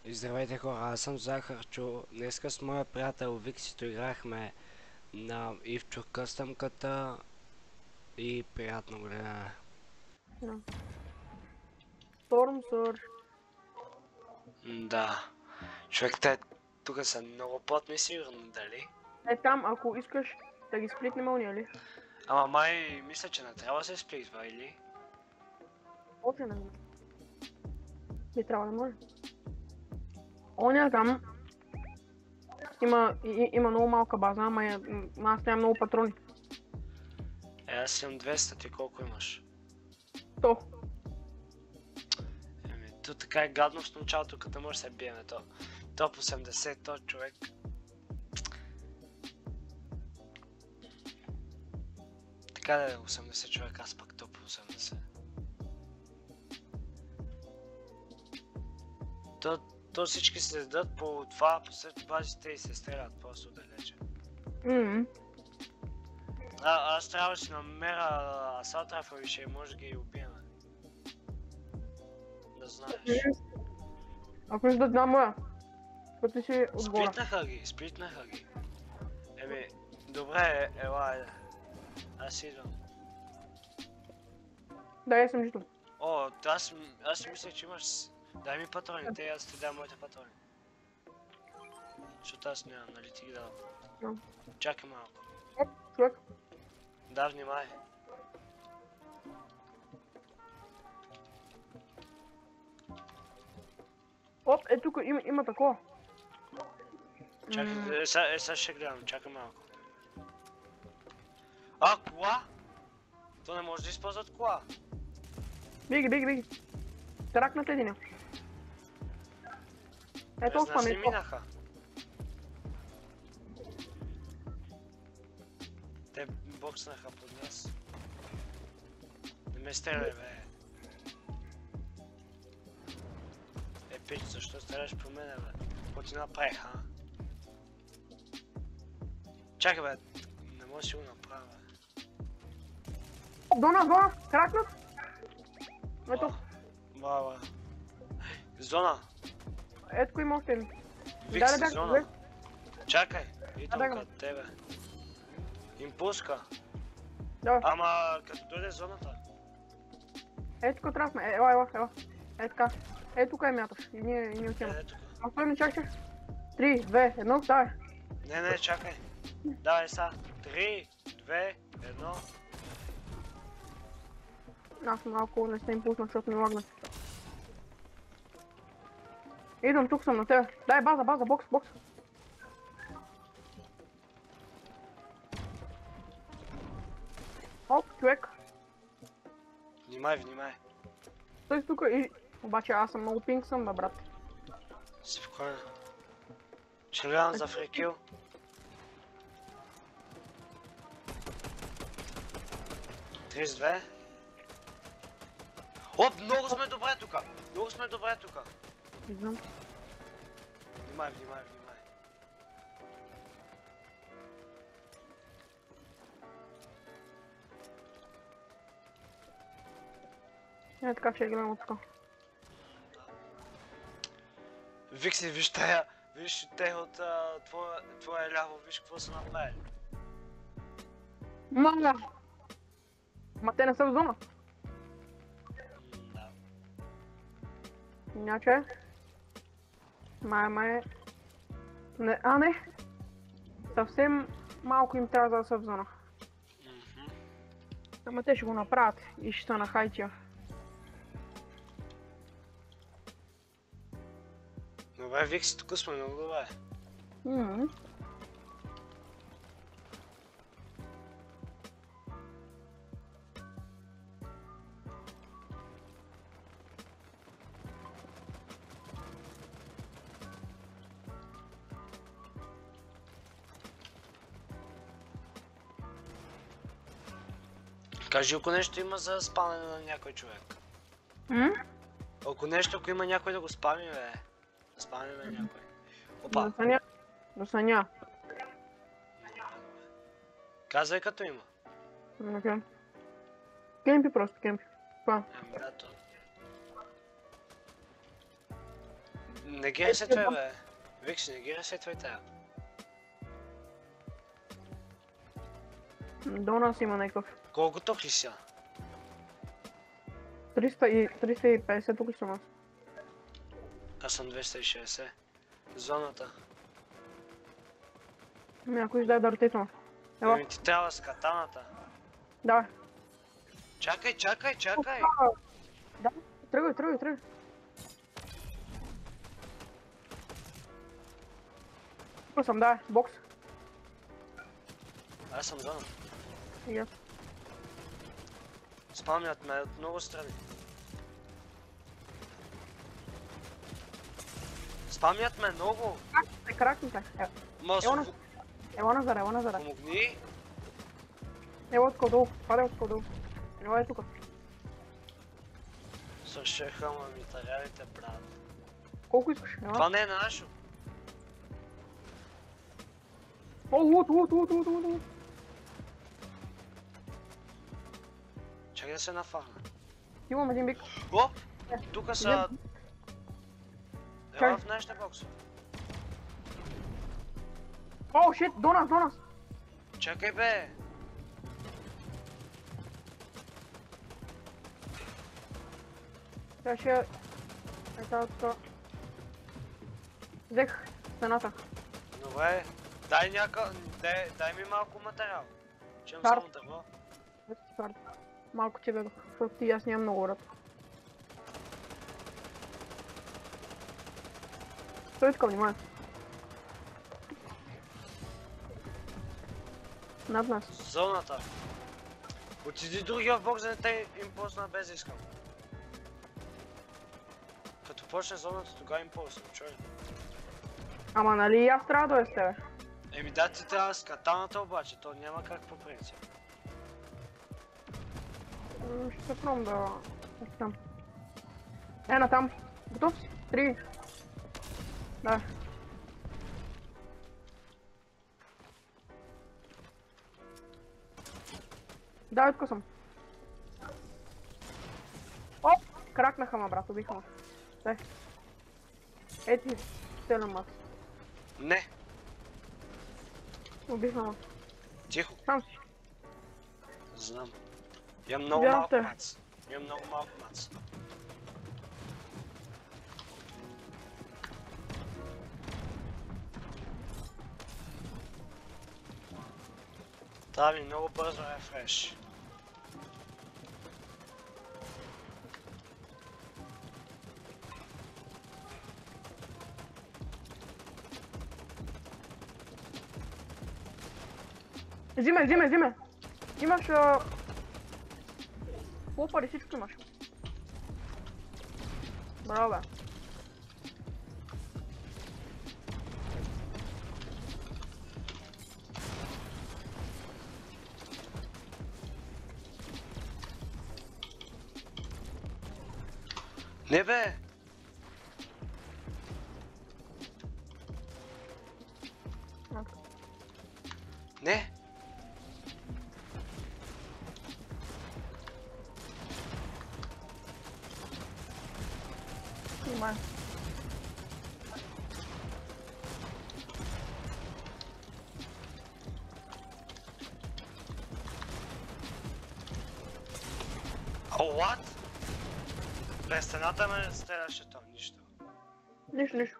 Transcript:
Здравейте хора, аз съм Захарчо. Днеска с моя приятел Виксито играхме на Ивчо къстъмката и приятно гледане. Storm. Да. Човек, те тук са много плътни, сигурно, дали? Там, ако искаш да ги сплитнем уния ли? Ама май мисля, че не трябва да се сплитва, или? Още не знам. Не трябва да може. Оня там има много малка база, ама аз нямам много патрони. Аз имам 200, ти колко имаш? 100. То така е гадно в началото, като може да се биеме то. Топ 80, то човек. Така да е 80 човек, аз пък топ 80. То всички се седат по това, посред базите и се стрелят просто далече. Аз трябва да си намеря асалт райфъл и ще може да ги убием. Да знаеш. Ако ще да знам моя. Като си отгоре. Сплитнаха ги. Добре, ела. Аз идвам. Да, я съм жито. О, аз си мисля, че имаш... Дай ми патроните, аз ти дам моите патрони. Защото аз нямам, нали ти ги давам. Чакай малко. Човек. Да, внимай. Тук има такова. Чакай, сега ще гледам, чакай малко. Кола? То не може да използват кола. Биги. Тракнат един. Ето остане. Не минаха. Те бокснаха под нас. Не ме стреляй, бе. Пич, защо стреляш по мене, бе? Какво ти направих, а? Чакай, бе. Не може да си го направя, бе. Зона! Кракнат! Ето. Баба. Зона! Ето има още един. Викси, зона. Чакай, идвам да, към тебе. Импулска. Да. Ама като дойде зоната. Ето тук трябва сме. Ела. Ето така. Ето тук мяташ. И ние отиваме. А стой ми чакай. 3, 2, 1, давай. Не, чакай. Давай са. 3, 2, 1. Аз малко не се импулсна, защото ми лагна. Идвам, тук съм на тебе. Дай база, бокс. Оп, човек. Внимай. Стой тук и... Обаче аз съм много пинг съм, бе, брат. Спокойно. Ще гледам за фрикил. Две. Оп, много сме добре тука. Виждам. Внимай. Така ще гледам от тук. Викси, виж те от твоя ляво, виж какво са направили. Мага! Ма те не са в зона. Да. Иначе... Май... Не. Съвсем малко им трябва да са в зона. Ама те ще го направят и ще са на хайтия. Добре, Викси, тук сме много добре. Кажи, ако нещо има за спаване на някой човек. Ако има някой да го спами, бе. Да спаване на някой. Опа. До съня. Казвай като има. Окей. Кемпи просто. Това. Да, то. Не ги ресетвай, бе. Викс, не ги ресетвай тая. До нас има някакъв. Колко готов ли си? 350 тук съм аз. Аз съм 260. Зоната. Ако издай да ротитвам. Ела. Ти трябва с катаната. Да. Чакай! Да, тръгвай. Тук съм, да, бокс. Аз съм зона. И аз. Спамнят ме от много страни. Спамнят ме много. Кракните. Мосо, Ела назаре. помогни. Ела от долу. Падай от долу. Ела е тук. Свършиха материалите, брат. Колко искаш? Ела. Това не е нашо. О, лут. Чакай да се нафарна. Имам един бик. О! Тука са... Чай. Ела в нашите боксове. О, шит, до нас. Чакай, бе! Сега ще... Е тази тук. Взех стената. Добре. Дай ми малко материал. Че имам Карт. само дърво. Малко ти дадох, защото ти аз нямам много врат. Той иска внимание. Над нас. Зоната. Отиди другия в бокс, да не те импулсна без да искам. Като почне зоната, тогава импулсна, чуй. Ама нали и аз трябва да е с тебе? Еми да, ти трябва с катаната обаче, то няма как по принцип. Ще се пробвам да... там. Натам. Готов си? 3. Да. Да, тук съм. Оп! Кракнаха ма, брат, убиха ма. Дай. Ети, стелям мат. Не, Убиха ма. тихо, Сам си. знам. Имам много Вярвам малко те. мац. Имам много малко мац. Трябва ми много бързо рефреш. Взимай. Имаш... Попари, всичко имаш. Браво, бе. Не бе! Не! Снимай. О, what? През стената ме стреляше то, нищо. Нищо.